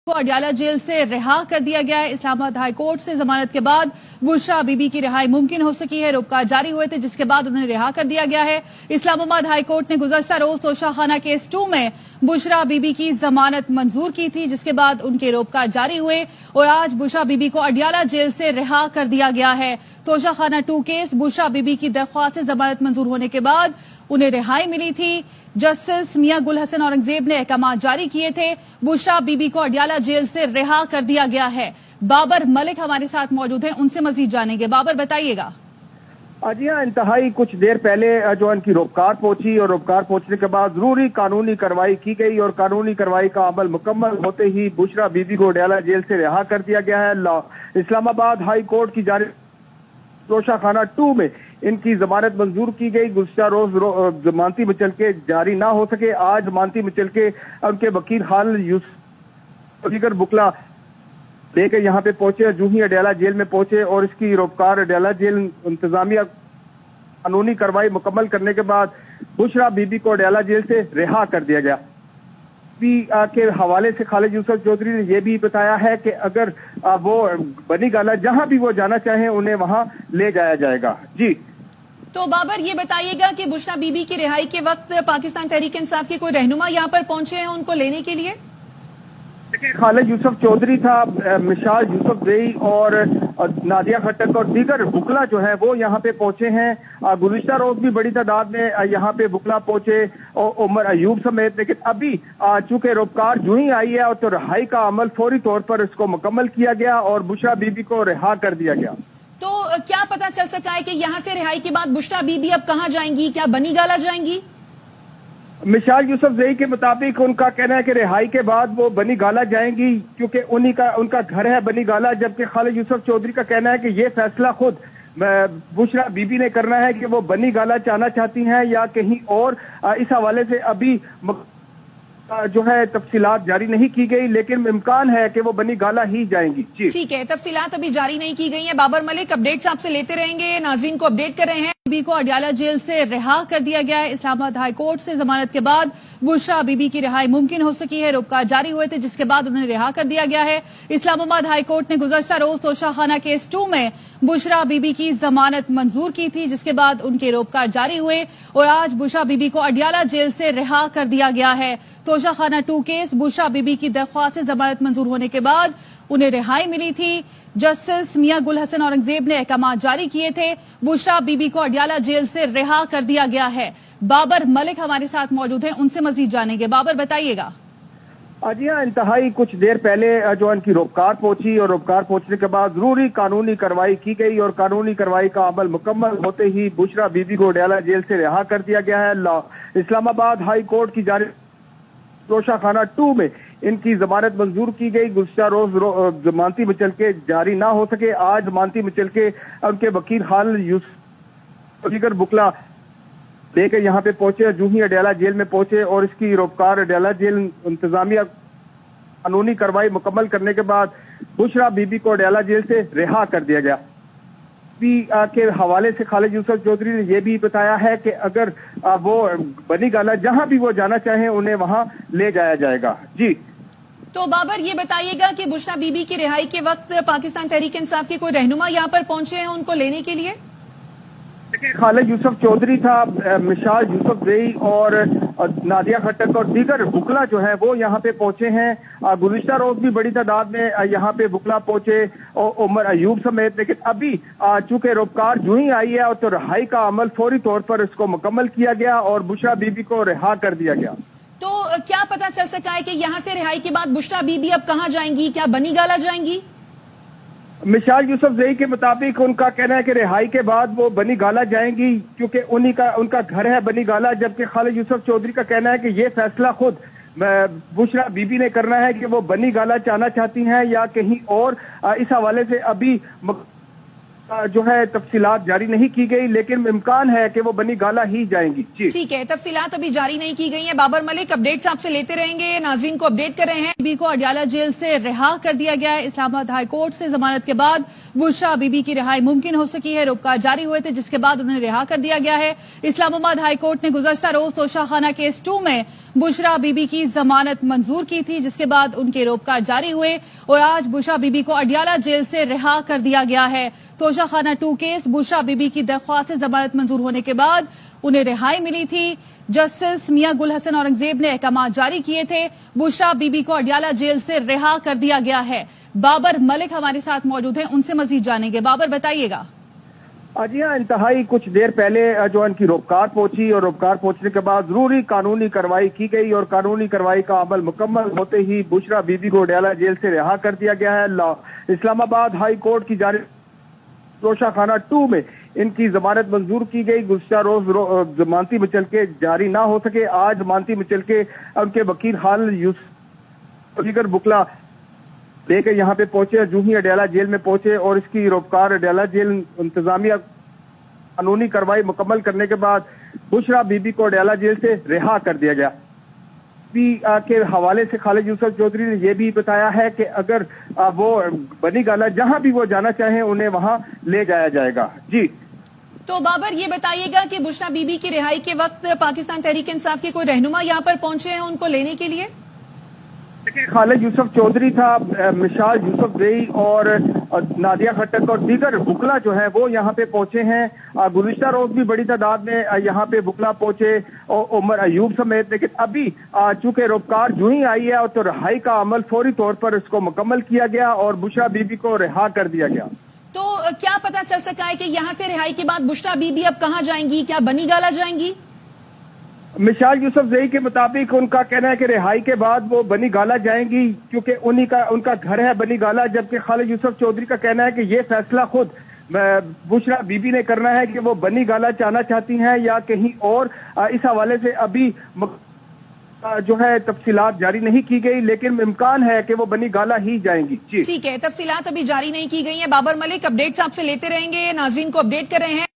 کو अडियाला जेल से रिहा कर दिया गया है। इस्लामाबाद हाई कोर्ट से जमानत के बाद बुशरा बीबी की रिहाई मुमकिन हो सकी है। रोककार जारी हुए थे जिसके बाद उन्हें रिहा कर दिया गया है। इस्लामाबाद हाई कोर्ट ने गुज़श्ता रोज तोशाखाना केस 2 में बुशरा बीबी की जमानत मंजूर की थी, जिसके बाद उनके रोककार जारी हुए और आज बुशरा बीबी को अडियाला जेल से रिहा कर दिया गया है। तोशाखाना 2 केस बुशरा बीबी की दरख्वास्त से जमानत मंजूर होने के बाद उन्हें रिहाई मिली थी। जस्टिस मियां गुल हसन औरंगजेब ने अहकाम जारी किए थे। बुशरा बीबी को अडियाला जेल से रिहा कर दिया गया है। बाबर मलिक हमारे साथ मौजूद हैं, उनसे मजीद जानेंगे। बाबर बताइएगा। जी हाँ, इंतहाई कुछ देर पहले जो उनकी रोककार पहुंची और रोककार पहुंचने के बाद जरूरी कानूनी कार्रवाई की गई और कानूनी कार्रवाई का अमल मुकम्मल होते ही बुशरा बीबी को अडियाला जेल से रिहा कर दिया गया है। इस्लामाबाद हाई कोर्ट की जानिब तोशाखाना 2 में इनकी जमानत मंजूर की गई। गुज़श्ता रोज जमानती मुचलके जारी ना हो सके, आज जमानती मुचलके उनके वकील खालिद यूसुफ दीगर बुकला लेकर यहाँ पे पहुंचे। जो ही अडियाला जेल में पहुंचे और इसकी रोककार अडियाला जेल इंतजामिया कानूनी कार्रवाई मुकम्मल करने के बाद बुशरा बीबी को अडियाला जेल से रिहा कर दिया गया। के हवाले से खालिद यूसुफ चौधरी ने यह भी बताया है कि अगर वो बनी गाला जहां भी वो जाना चाहें उन्हें वहां ले जाया जाएगा। जी तो बाबर ये बताइएगा कि बुशरा बीबी की रिहाई के वक्त पाकिस्तान तहरीक इंसाफ के कोई रहनुमा यहाँ पर पहुंचे हैं उनको लेने के लिए? देखिए, खालिद यूसुफ चौधरी था, मिशाल यूसुफजई और नादिया खट्टक और दीगर बुकला जो है वो यहाँ पे पहुंचे हैं। गुज़श्ता रोज भी बड़ी तादाद में यहाँ पे बुकला पहुंचे और उमर अयूब समेत, लेकिन अभी चूंकि रोककार जो ही आई है तो रिहाई का अमल फौरी तौर पर इसको मुकम्मल किया गया और बुशरा बीबी को रिहा कर दिया गया। तो क्या पता चल सका है कि यहाँ से रिहाई के बाद बुशरा बीबी अब कहाँ जाएंगी? क्या बनी गाला जाएंगी? मिशाल यूसुफजई के मुताबिक उनका कहना है कि रिहाई के बाद वो बनी गाला जाएंगी, क्योंकि उनका घर है बनी गाला। जबकि खालिद यूसुफ चौधरी का कहना है कि ये फैसला खुद बुशरा बीबी ने करना है कि वो बनी गाला जाना चाहती हैं या कहीं और। इस हवाले से अभी जो है तफसीलात जारी नहीं की गई, लेकिन इम्कान है कि वो बनी गाला ही जाएंगी। जी ठीक है, तफसीलात अभी जारी नहीं की गई है। बाबर मलिक अपडेट्स आपसे लेते रहेंगे, नाजरीन को अपडेट कर रहे हैं। बीबी को अडियाला जेल से रिहा कर दिया गया है। इस्लामाबाद हाई कोर्ट से जमानत के बाद बुशरा बीबी की रिहाई मुमकिन हो सकी है। रोककार जारी हुए थे जिसके बाद उन्हें रिहा कर दिया गया है। इस्लामाबाद हाई कोर्ट ने गुज़श्ता रोज तोशाखाना केस 2 में बुशरा बीबी की जमानत मंजूर की थी, जिसके बाद उनके रोककार जारी हुए और आज बुशरा बीबी को अडियाला जेल से रिहा कर दिया गया है। तोशाखाना 2 केस बुशरा बीबी की दरख्वास्त से जमानत मंजूर होने के बाद उन्हें रिहाई मिली थी। जस्टिस मियां गुल हसन औरंगजेब ने अहकाम जारी किए थे। बुशरा बीबी को अडियाला जेल से रिहा कर दिया गया है। बाबर मलिक हमारे साथ मौजूद हैं, उनसे मजीद जानेंगे। बाबर बताइएगा। जी हाँ, इंतहाई कुछ देर पहले जो उनकी रोककार पहुंची और रोककार पहुंचने के बाद जरूरी कानूनी कार्रवाई की गई और कानूनी कार्रवाई का अमल मुकम्मल होते ही बुशरा बीबी को अडियाला जेल से रिहा कर दिया गया है। इस्लामाबाद हाई कोर्ट की जानिब तोशाखाना 2 में इनकी जमानत मंजूर की गई। गुज़श्ता रोज जमानती मुचलके जारी ना हो सके, आज जमानती मुचलके उनके वकील खालिद यूसुफ दीगर बुकला लेकर यहाँ पे पहुंचे। जो ही अडियाला जेल में पहुंचे और इसकी रोककार अडियाला जेल इंतजामिया कानूनी कार्रवाई मुकम्मल करने के बाद बुशरा बीबी को अडियाला जेल से रिहा कर दिया गया। के हवाले से खालिद यूसुफ चौधरी ने यह भी बताया है कि अगर वो बनी गाला जहां भी वो जाना चाहें उन्हें वहां ले जाया जाएगा। जी तो बाबर ये बताइएगा कि बुशरा बीबी की रिहाई के वक्त पाकिस्तान तहरीक इंसाफ के कोई रहनुमा यहाँ पर पहुंचे हैं उनको लेने के लिए? देखिए, खालिद यूसुफ चौधरी था, मिशाल यूसुफजई और नादिया खट्टक और दीगर बुकला जो है वो यहाँ पे पहुंचे हैं। गुज़श्ता रोज भी बड़ी तादाद में यहाँ पे बुकला पहुंचे और उमर अयूब समेत, लेकिन अभी चूंकि रोककार जो ही आई है तो रिहाई का अमल फौरी तौर पर इसको मुकम्मल किया गया और बुशरा बीबी को रिहा कर दिया गया। तो क्या पता चल सका है कि यहाँ से रिहाई के बाद बुशरा बीबी अब कहाँ जाएंगी? क्या बनी गाला जाएंगी? मिशाल यूसुफजई के मुताबिक उनका कहना है कि रिहाई के बाद वो बनी गाला जाएंगी, क्योंकि उनका घर है बनी गाला। जबकि खालिद यूसुफ चौधरी का कहना है कि ये फैसला खुद बुशरा बीबी ने करना है कि वो बनी गाला जाना चाहती हैं या कहीं और। इस हवाले से अभी जो है तफसीलात जारी नहीं की गई, लेकिन इम्कान है कि वो बनी गाला ही जाएंगी। जी ठीक है, तफसीलात अभी जारी नहीं की गई है। बाबर मलिक अपडेट्स आपसे लेते रहेंगे, नाजरीन को अपडेट कर रहे हैं। बीबी को अडियाला जेल से रिहा कर दिया गया है। इस्लामाबाद हाई कोर्ट से जमानत के बाद बुशरा बीबी की रिहाई मुमकिन हो सकी है। रोपकार जारी हुए थे जिसके बाद उन्हें रिहा कर दिया गया है। इस्लामाबाद हाई कोर्ट ने गुज़श्ता रोज तोशाखाना केस 2 में बुशरा बीबी की जमानत मंजूर की थी, जिसके बाद उनके रोपकार जारी हुए और आज बुशरा बीबी को अडियाला जेल से रिहा कर दिया गया है। तोशाखाना 2 केस बुशरा बीबी की दरख्वास्त से जमानत मंजूर होने के बाद उन्हें रिहाई मिली थी। जस्टिस मियां गुल हसन औरंगजेब ने अहकाम जारी किए थे। बुशरा बीबी को अडियाला जेल से रिहा कर दिया गया है। बाबर मलिक हमारे साथ मौजूद हैं, उनसे मजीद जानेंगे। बाबर, बताइएगा। जी हाँ, इंतहाई कुछ देर पहले जो इनकी रोपकार पहुंची और रोपकार पहुंचने के बाद जरूरी कानूनी कार्रवाई की गई और कानूनी कार्रवाई का अमल मुकम्मल होते ही बुशरा बीबी को अडियाला जेल से रिहा कर दिया गया है। इस्लामाबाद हाई कोर्ट की जारी तोशाखाना 2 में इनकी जमानत मंजूर की गई। गुज़श्ता रोज जमानती मुचलके जारी ना हो सके, आज जमानती मुचलके उनके वकील खालिद यूसुफ दीगर बुकला लेकर यहाँ पे पहुंचे। जो ही अडियाला जेल में पहुंचे और इसकी रोपकार अडियाला जेल इंतजामिया कानूनी कार्रवाई मुकम्मल करने के बाद बुशरा बीबी को अडियाला जेल से रिहा कर दिया गया। के हवाले से खालिद यूसुफ चौधरी ने यह भी बताया है कि अगर वो बनी गाला जहां भी वो जाना चाहें उन्हें वहां ले जाया जाएगा। जी तो बाबर, ये बताइएगा कि बुशरा बीबी की रिहाई के वक्त पाकिस्तान तहरीक इंसाफ के कोई रहनुमा यहाँ पर पहुंचे हैं उनको लेने के लिए? देखिए, खालिद यूसुफ चौधरी था, मिसाल यूसुफजई और नादिया खट्टक और दीगर बुकला जो है वो यहाँ पे पहुंचे हैं। गुज़श्ता रोज भी बड़ी तादाद में यहाँ पे बुकला पहुंचे और उमर अयूब समेत। लेकिन अभी चूंकि रोपकार जो ही आई है तो रिहाई का अमल फौरी तौर पर इसको मुकम्मल किया गया और बुशरा बीबी को रिहा कर दिया गया। तो क्या पता चल सका है कि यहाँ से रिहाई के बाद बुशरा बीबी अब कहाँ जाएंगी? क्या बनी गाला जाएंगी? मिसाल यूसुफजई के मुताबिक उनका कहना है कि रिहाई के बाद वो बनी गाला जाएंगी क्योंकि उनका घर है बनी गाला, जबकि खालिद यूसुफ चौधरी का कहना है कि ये फैसला खुद बुशरा बीबी ने करना है कि वो बनी गाला जाना चाहती हैं या कहीं और। इस हवाले से अभी जो है तफसीलात जारी नहीं की गई, लेकिन इम्कान है कि वो बनी गाला ही जाएंगी। जी ठीक है, तफसीलात अभी जारी नहीं की गई हैं। बाबर मलिक, अपडेट्स आपसे लेते रहेंगे, नाज़रीन को अपडेट कर रहे हैं।